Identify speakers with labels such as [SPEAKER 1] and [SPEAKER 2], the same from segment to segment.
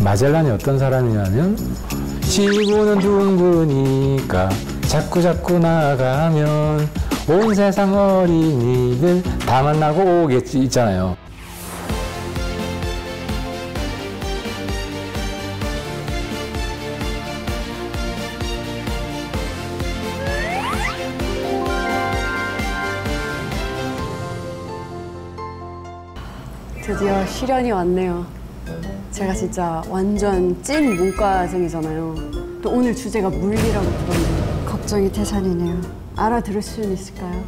[SPEAKER 1] 마젤란이 어떤 사람이냐면 지구는 둥그니까 자꾸 나아가면 온 세상 어린이들 다 만나고 오겠지 있잖아요.
[SPEAKER 2] 드디어 시련이 왔네요. 제가 진짜 완전 찐 문과생이잖아요. 또 오늘 주제가 물리라고 들었는데 걱정이 태산이네요. 알아들을 수는 있을까요?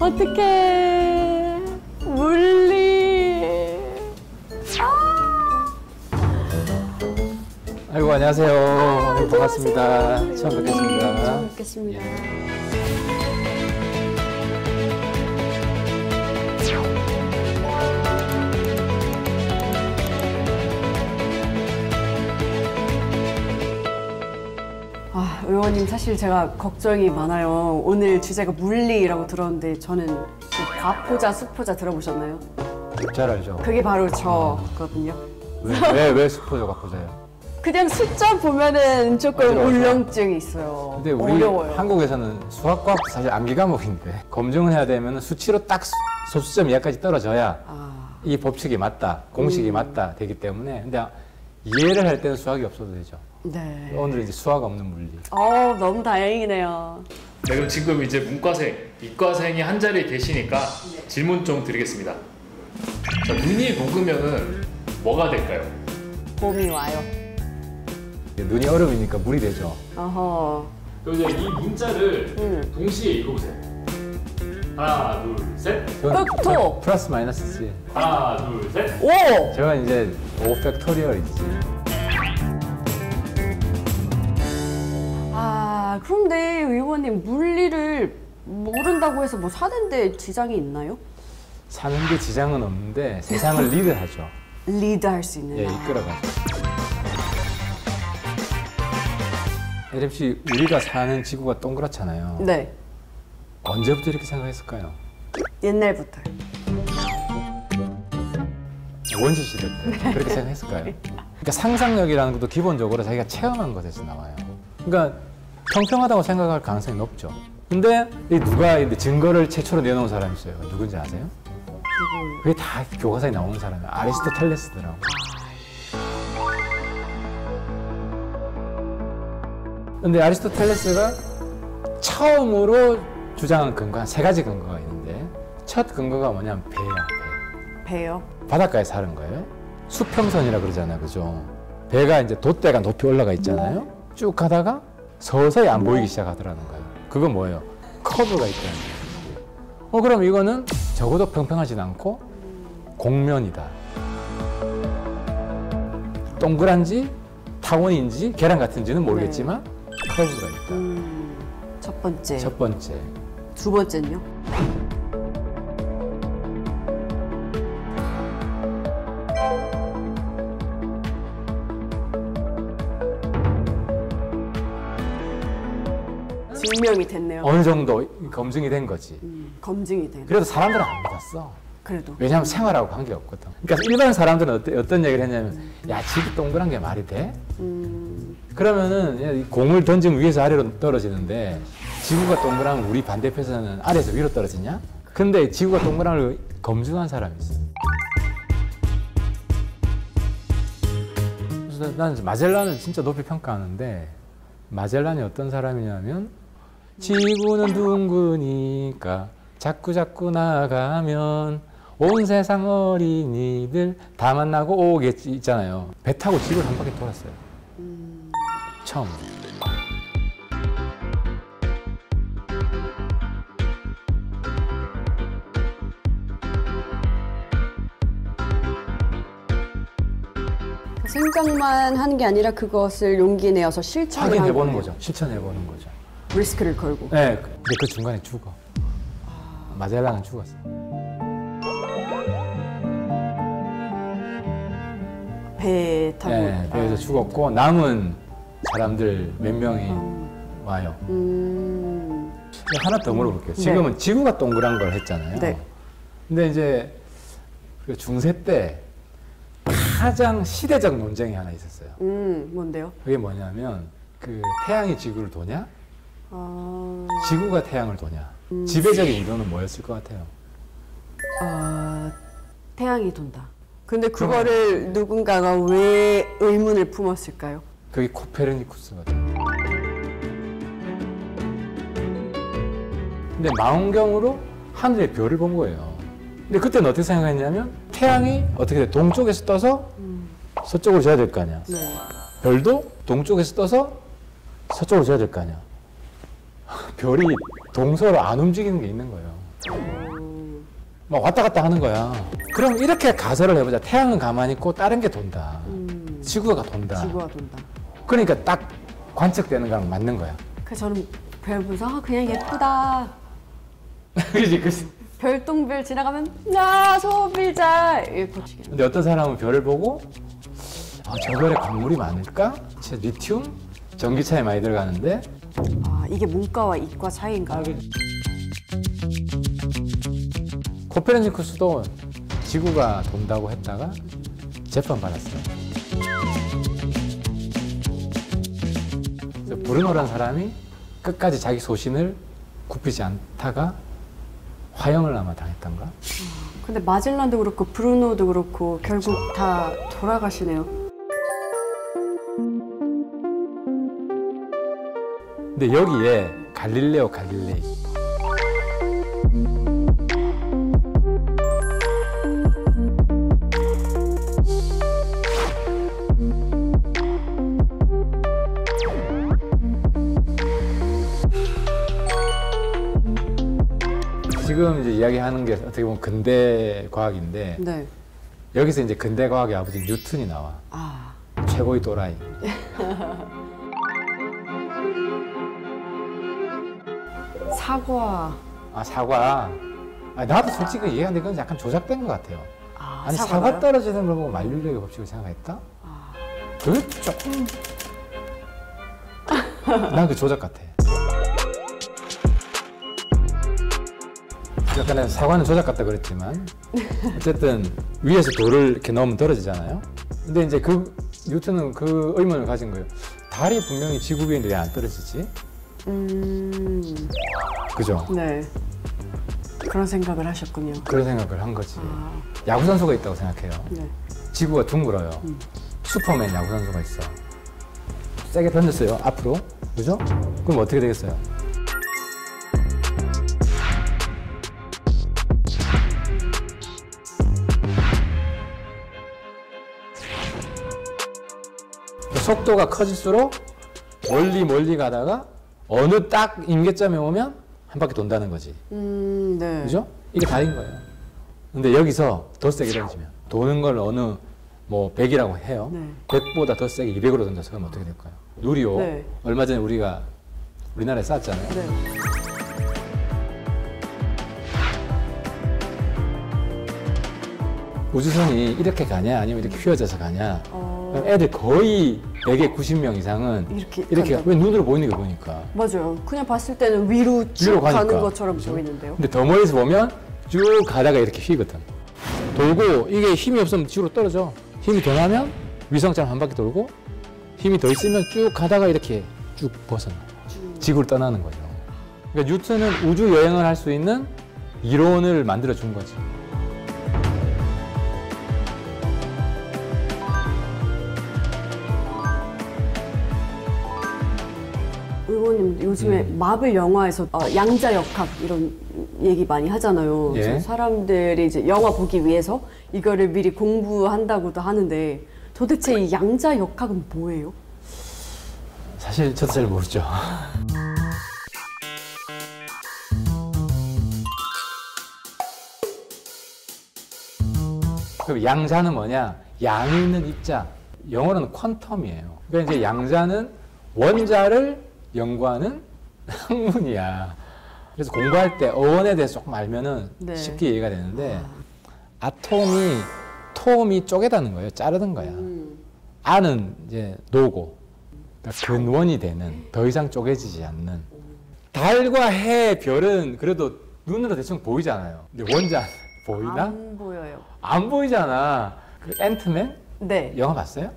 [SPEAKER 2] 어떡해. 물리.
[SPEAKER 1] 아이고, 안녕하세요. 반갑습니다. 처음 뵙겠습니다.
[SPEAKER 2] 처음 뵙겠습니다. 의원님, 사실 제가 걱정이 많아요. 오늘 주제가 물리라고 들었는데 저는 과포자, 수포자 들어보셨나요?
[SPEAKER 1] 잘 알죠.
[SPEAKER 2] 그게 바로 저거든요.
[SPEAKER 1] 왜 수포자, 과포자예요?
[SPEAKER 2] 그냥 숫자 보면은 조금 울렁증이 있어요.
[SPEAKER 1] 근데 우리
[SPEAKER 2] 어려워요.
[SPEAKER 1] 한국에서는 수학과 사실 암기 과목인데 검증을 해야 되면 수치로 딱 소수점 이하까지 떨어져야 이 법칙이 맞다, 공식이 맞다 되기 때문에 근데 이해를 할 때는 수학이 없어도 되죠.
[SPEAKER 2] 네.
[SPEAKER 1] 오늘은 이제 수학 없는 물리.
[SPEAKER 2] 너무 다행이네요.
[SPEAKER 3] 네, 그럼 지금 이제 문과생, 이과생이 한 자리에 계시니까 질문 좀 드리겠습니다. 자, 눈이 녹으면은 뭐가 될까요?
[SPEAKER 2] 봄이 와요.
[SPEAKER 1] 눈이 얼음이니까 물이 되죠.
[SPEAKER 2] 어허.
[SPEAKER 3] 그럼 이제 이 문자를 동시에 읽어보세요. 하나, 둘, 셋.
[SPEAKER 2] 흑토.
[SPEAKER 1] 플러스 마이너스지.
[SPEAKER 3] 하나, 둘, 셋.
[SPEAKER 2] 오!
[SPEAKER 1] 제가 이제 5 팩토리얼이지.
[SPEAKER 2] 그런데 의원님, 물리를 모른다고 해서 뭐 사는데 지장이 있나요?
[SPEAKER 1] 사는 데 지장은 없는데 세상을 리드하죠.
[SPEAKER 2] 리드할 수 있는.
[SPEAKER 1] 예, 이끌어가죠. LMC, 우리가 사는 지구가 동그랗잖아요.
[SPEAKER 2] 네.
[SPEAKER 1] 언제부터 이렇게 생각했을까요?
[SPEAKER 2] 옛날부터.
[SPEAKER 1] 원시 시대 때 그렇게 생각했을까요? 그러니까 상상력이라는 것도 기본적으로 자기가 체험한 것에서 나와요. 그러니까 평평하다고 생각할 가능성이 높죠. 근데 누가 증거를 최초로 내놓은 사람이 있어요. 누군지 아세요? 그게 다 교과서에 나오는 사람이에요. 아리스토텔레스더라고. 근데 아리스토텔레스가 처음으로 주장한 근거 한 3가지 근거가 있는데 첫 근거가 뭐냐면 배야, 배.
[SPEAKER 2] 배요?
[SPEAKER 1] 바닷가에 사는 거예요. 수평선이라 그러잖아요, 그죠? 배가 이제 돛대가 높이 올라가 있잖아요. 쭉 가다가 서서히 안 보이기 시작하더라는 거예요. 그건 뭐예요? 커브가 있다는 거예요. 그럼 이거는 적어도 평평하진 않고 공면이다. 동그란지 타원인지 계란 같은지는 모르겠지만 커브가 있다.
[SPEAKER 2] 첫 번째.
[SPEAKER 1] 첫 번째.
[SPEAKER 2] 두 번째는요? 증명이 됐네요.
[SPEAKER 1] 어느 정도 검증이 된 거지.
[SPEAKER 2] 검증이 된.
[SPEAKER 1] 그래도 사람들은 안 믿었어.
[SPEAKER 2] 그래도.
[SPEAKER 1] 왜냐하면 생활하고 관계없거든. 그러니까 일반 사람들은 어떤 얘기를 했냐면 야, 지구 동그란 게 말이 돼? 그러면은 공을 던지면 위에서 아래로 떨어지는데 지구가 동그라면 우리 반대편에서는 아래에서 위로 떨어지냐? 근데 지구가 동그란 걸 검증한 사람이 있어. 그래서 나는 마젤란을 진짜 높이 평가하는데 마젤란이 어떤 사람이냐면 지구는 둥그니까 자꾸 나아가면 온 세상 어린이들 다 만나고 오겠지 있잖아요. 배 타고 지구를 한 바퀴 돌았어요. 처음.
[SPEAKER 2] 생각만 하는 게 아니라 그것을 용기 내어서 실천을
[SPEAKER 1] 확인해보는 거죠. 실천해보는 거죠.
[SPEAKER 2] 리스크를 걸고.
[SPEAKER 1] 네, 근데 그 중간에 죽어. 마젤란은 죽었어.
[SPEAKER 2] 배 타고.
[SPEAKER 1] 네, 배에서 죽었고 남은 사람들 몇 명이 와요. 하나 더 물어볼게요. 지금은
[SPEAKER 2] 네.
[SPEAKER 1] 지구가 동그란 걸 했잖아요.
[SPEAKER 2] 네.
[SPEAKER 1] 근데 이제 그 중세 때 가장 시대적 논쟁이 하나 있었어요.
[SPEAKER 2] 뭔데요?
[SPEAKER 1] 그게 뭐냐면 그 태양이 지구를 도냐?
[SPEAKER 2] 아,
[SPEAKER 1] 지구가 태양을 도냐? 지배적인 이론은 뭐였을 것 같아요?
[SPEAKER 2] 태양이 돈다. 근데 그거를 누군가가 왜 의문을 품었을까요?
[SPEAKER 1] 그게 코페르니쿠스거든요. 근데 망원경으로 하늘의 별을 본 거예요. 근데 그때는 어떻게 생각했냐면 태양이 어떻게 돼? 동쪽에서 떠서 서쪽으로 져야 될 거 아니야.
[SPEAKER 2] 네.
[SPEAKER 1] 별도 동쪽에서 떠서 서쪽으로 져야 될 거 아니야. 별이 동서로 안 움직이는 게 있는 거예요. 막 왔다 갔다 하는 거야. 그럼 이렇게 가설을 해보자. 태양은 가만히 있고 다른 게 돈다. 지구가 돈다.
[SPEAKER 2] 지구가 돈다.
[SPEAKER 1] 그러니까 딱 관측되는 거랑 맞는 거야.
[SPEAKER 2] 그래서 저는 별 보면서 그냥 예쁘다.
[SPEAKER 1] 그지.
[SPEAKER 2] 별똥별 지나가면 나 소비자 이렇게 치겠네.
[SPEAKER 1] 근데 어떤 사람은 별을 보고 저 별에 광물이 많을까? 진짜 리튬? 전기차에 많이 들어가는데
[SPEAKER 2] 아, 이게 문과와 이과 차이인가요?
[SPEAKER 1] 코페르니쿠스도 지구가 돈다고 했다가 재판받았어요. 그래서 브루노라는 사람이 끝까지 자기 소신을 굽히지 않다가 화형을 아마 당했던가?
[SPEAKER 2] 근데 마젤란도 그렇고 브루노도 그렇고 결국 다 돌아가시네요.
[SPEAKER 1] 근데 여기에 갈릴레오 갈릴레이 지금 이제 이야기하는 게 어떻게 보면 근대 과학인데
[SPEAKER 2] 네.
[SPEAKER 1] 여기서 이제 근대 과학의 아버지 뉴턴이 나와.
[SPEAKER 2] 아,
[SPEAKER 1] 최고의 또라이.
[SPEAKER 2] 사과.
[SPEAKER 1] 사과. 나도 솔직히 이해하는데 그건 약간 조작된 것 같아요. 아니 사과
[SPEAKER 2] 사과요?
[SPEAKER 1] 떨어지는 걸 보고 만류력의 법칙을 생각했다? 그게 조금 난 그 조작 같아. 약간 사과는 조작 같다 그랬지만 어쨌든 위에서 돌을 이렇게 넣으면 떨어지잖아요. 근데 이제 그 뉴턴은 그 의문을 가진 거예요. 달이 분명히 지구 위에 있는데 왜 안 떨어지지? 그죠?
[SPEAKER 2] 네. 그런 생각을 하셨군요.
[SPEAKER 1] 그런 생각을 한 거지.
[SPEAKER 2] 아,
[SPEAKER 1] 야구 선수가 있다고 생각해요.
[SPEAKER 2] 네.
[SPEAKER 1] 지구가 둥글어요. 슈퍼맨 야구 선수가 있어. 세게 던졌어요. 앞으로. 그죠? 그럼 어떻게 되겠어요? 속도가 커질수록 멀리 가다가 어느 딱 임계점에 오면 한 바퀴 돈다는 거지.
[SPEAKER 2] 네.
[SPEAKER 1] 그죠? 이게 다인 거예요. 근데 여기서 더 세게 던지면 도는 걸 어느 뭐 100이라고 해요.
[SPEAKER 2] 네.
[SPEAKER 1] 100보다 더 세게 200으로 던져서 그러면 어떻게 될까요? 누리호.
[SPEAKER 2] 네.
[SPEAKER 1] 얼마 전에 우리나라에 쐈잖아요.
[SPEAKER 2] 네.
[SPEAKER 1] 우주선이 이렇게 가냐 아니면 이렇게 휘어져서 가냐.
[SPEAKER 2] 어,
[SPEAKER 1] 그럼 애들 거의 100에 90명 이상은
[SPEAKER 2] 이렇게
[SPEAKER 1] 왜 눈으로 보이는 게 보니까.
[SPEAKER 2] 맞아요. 그냥 봤을 때는 위로 쭉
[SPEAKER 1] 위로 가니까.
[SPEAKER 2] 가는 것처럼
[SPEAKER 1] 그죠?
[SPEAKER 2] 보이는데요.
[SPEAKER 1] 근데 더 멀리서 보면 쭉 가다가 이렇게 휘거든. 돌고 이게 힘이 없으면 뒤로 떨어져. 힘이 더 나면 위성처럼 한 바퀴 돌고 힘이 더 있으면 쭉 가다가 이렇게 쭉 벗어나. 지구를 떠나는 거죠. 그러니까 뉴턴은 우주 여행을 할 수 있는 이론을 만들어 준 거지.
[SPEAKER 2] 의원님 요즘에 마블 영화에서 양자역학 이런 얘기 많이 하잖아요.
[SPEAKER 1] 예.
[SPEAKER 2] 그래서 사람들이 이제 영화 보기 위해서 이거를 미리 공부한다고도 하는데 도대체 이 양자역학은 뭐예요?
[SPEAKER 1] 사실 저도 잘 모르죠. 그럼 양자는 뭐냐? 양이 있는 입자. 영어로는 퀀텀이에요. 그러니까 이제 양자는 원자를 연구하는 학문이야. 그래서 공부할 때 어원에 대해서 조금 알면은
[SPEAKER 2] 네.
[SPEAKER 1] 쉽게 이해가 되는데 톰이 쪼개다는 거예요. 자르는 거야. 아는 이제 노고. 그러니까 근원이 되는 더 이상 쪼개지지 않는. 달과 해, 별은 그래도 눈으로 대충 보이잖아요. 근데 원자 보이나?
[SPEAKER 2] 안 보여요.
[SPEAKER 1] 안 보이잖아. 그 앤트맨?
[SPEAKER 2] 네.
[SPEAKER 1] 영화 봤어요?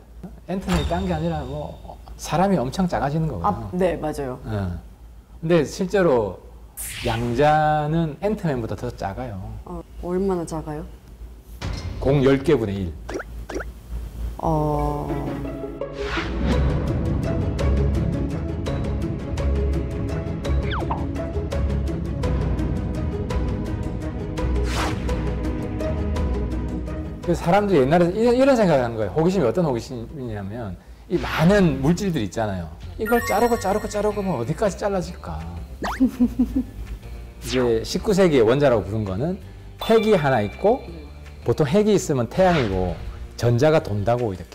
[SPEAKER 1] 앤트맨이 딴 게 아니라 뭐 사람이 엄청 작아지는 거거든요.
[SPEAKER 2] 아, 네, 맞아요.
[SPEAKER 1] 근데 실제로 양자는 앤트맨보다 더 작아요.
[SPEAKER 2] 얼마나 작아요?
[SPEAKER 1] 공 10개분의 1. 그래서 사람들이 옛날에 이런 생각을 하는 거예요. 호기심이 어떤 호기심이냐면 이 많은 물질들 있잖아요. 이걸 자르고 뭐 어디까지 잘라질까? 이제 19세기의 원자라고 부른 거는 핵이 하나 있고 보통 핵이 있으면 태양이고 전자가 돈다고 이렇게.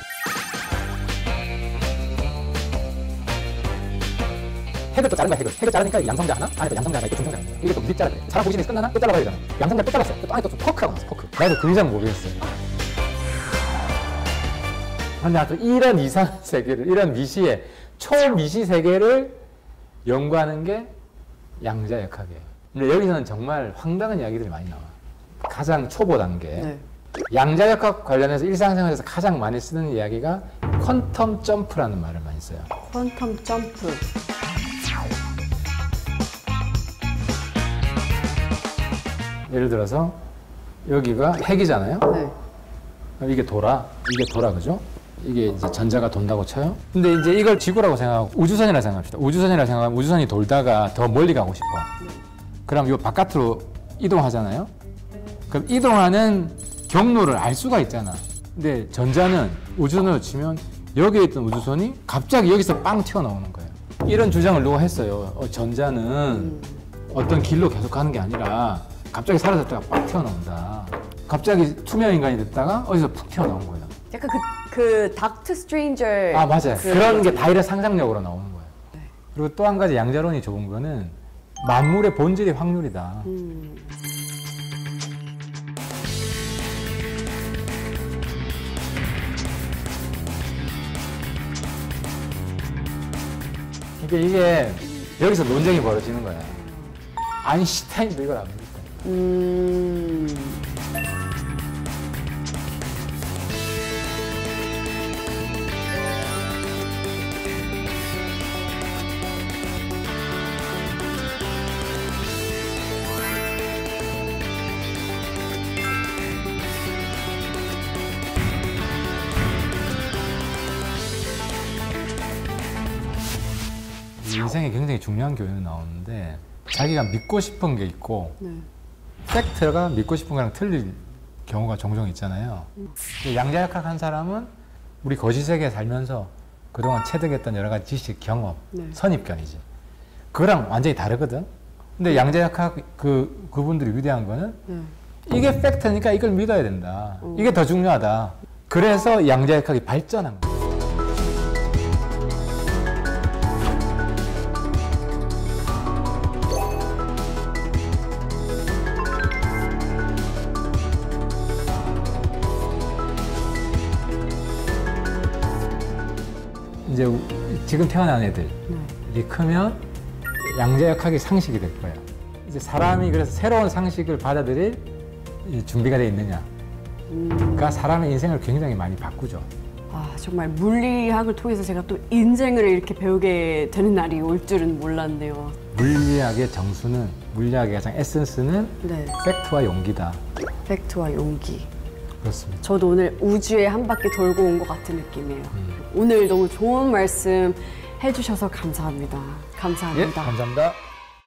[SPEAKER 1] 핵을 또 자른 거야, 핵을. 핵을 자르니까 양성자 하나, 안에 또 양성자 하나 있고 중성자 하나 있고. 이게 또 밑 자르래. 사람 호기심이 끝나나? 또 잘라봐야 되잖아. 양성자 또 잘랐어. 또 안에 또 포크라고 나왔어, 포크. 나도 그 이상 모르겠어요. 근데 하여튼 이런 이상한 세계를, 이런 미시의, 초미시 세계를 연구하는 게 양자역학이에요. 근데 여기서는 정말 황당한 이야기들이 많이 나와. 가장 초보 단계.
[SPEAKER 2] 네.
[SPEAKER 1] 양자역학 관련해서 일상생활에서 가장 많이 쓰는 이야기가 퀀텀 점프라는 말을 많이 써요.
[SPEAKER 2] 퀀텀 점프.
[SPEAKER 1] 예를 들어서 여기가 핵이잖아요.
[SPEAKER 2] 네.
[SPEAKER 1] 이게 돌아, 그죠? 이게 이제 전자가 돈다고 쳐요. 근데 이제 이걸 지구라고 생각하고 우주선이라 생각합시다. 우주선이라 생각하면 우주선이 돌다가 더 멀리 가고 싶어. 그럼 이 바깥으로 이동하잖아요. 그럼 이동하는 경로를 알 수가 있잖아. 근데 전자는 우주선으로 치면 여기에 있던 우주선이 갑자기 여기서 빵 튀어나오는 거예요. 이런 주장을 누가 했어요. 전자는 어떤 길로 계속 가는 게 아니라 갑자기 사라졌다가 빵 튀어나온다. 갑자기 투명 인간이 됐다가 어디서 푹 튀어나온 거예요.
[SPEAKER 2] 약간 그 닥터 스트레인저.
[SPEAKER 1] 아, 맞아요. 그런 게 다 이런 상상력으로 나오는 거예요.
[SPEAKER 2] 네.
[SPEAKER 1] 그리고 또 한 가지 양자론이 좋은 거는 만물의 본질이 확률이다. 그러니까 이게 여기서 논쟁이 벌어지는 거야. 아인슈타인도 이걸 안 믿고. 인생에 굉장히 중요한 교훈이 나오는데 자기가 믿고 싶은 게 있고
[SPEAKER 2] 네.
[SPEAKER 1] 팩트가 믿고 싶은 거랑 틀릴 경우가 종종 있잖아요. 양자역학 한 사람은 우리 거시 세계에 살면서 그동안 체득했던 여러 가지 지식, 경험,
[SPEAKER 2] 네.
[SPEAKER 1] 선입견이지. 그거랑 완전히 다르거든. 근데 양자역학 그분들이 위대한 거는
[SPEAKER 2] 네.
[SPEAKER 1] 이게 팩트니까 이걸 믿어야 된다. 이게 더 중요하다. 그래서 양자역학이 발전한 거야. 이제 지금 태어난 애들이 크면 양자역학이 상식이 될 거예요. 이제 사람이 그래서 새로운 상식을 받아들일 준비가 되어 있느냐가 사람의 인생을 굉장히 많이 바꾸죠.
[SPEAKER 2] 아, 정말 물리학을 통해서 제가 또 인생을 이렇게 배우게 되는 날이 올 줄은 몰랐네요.
[SPEAKER 1] 물리학의 정수는, 물리학의 가장 에센스는
[SPEAKER 2] 네.
[SPEAKER 1] 팩트와 용기다.
[SPEAKER 2] 팩트와 용기.
[SPEAKER 1] 그렇습니다.
[SPEAKER 2] 저도 오늘 우주에 한 바퀴 돌고 온 것 같은 느낌이에요. 오늘 너무 좋은 말씀 해주셔서 감사합니다.
[SPEAKER 1] 예,
[SPEAKER 2] 감사합니다.
[SPEAKER 1] 감사합니다.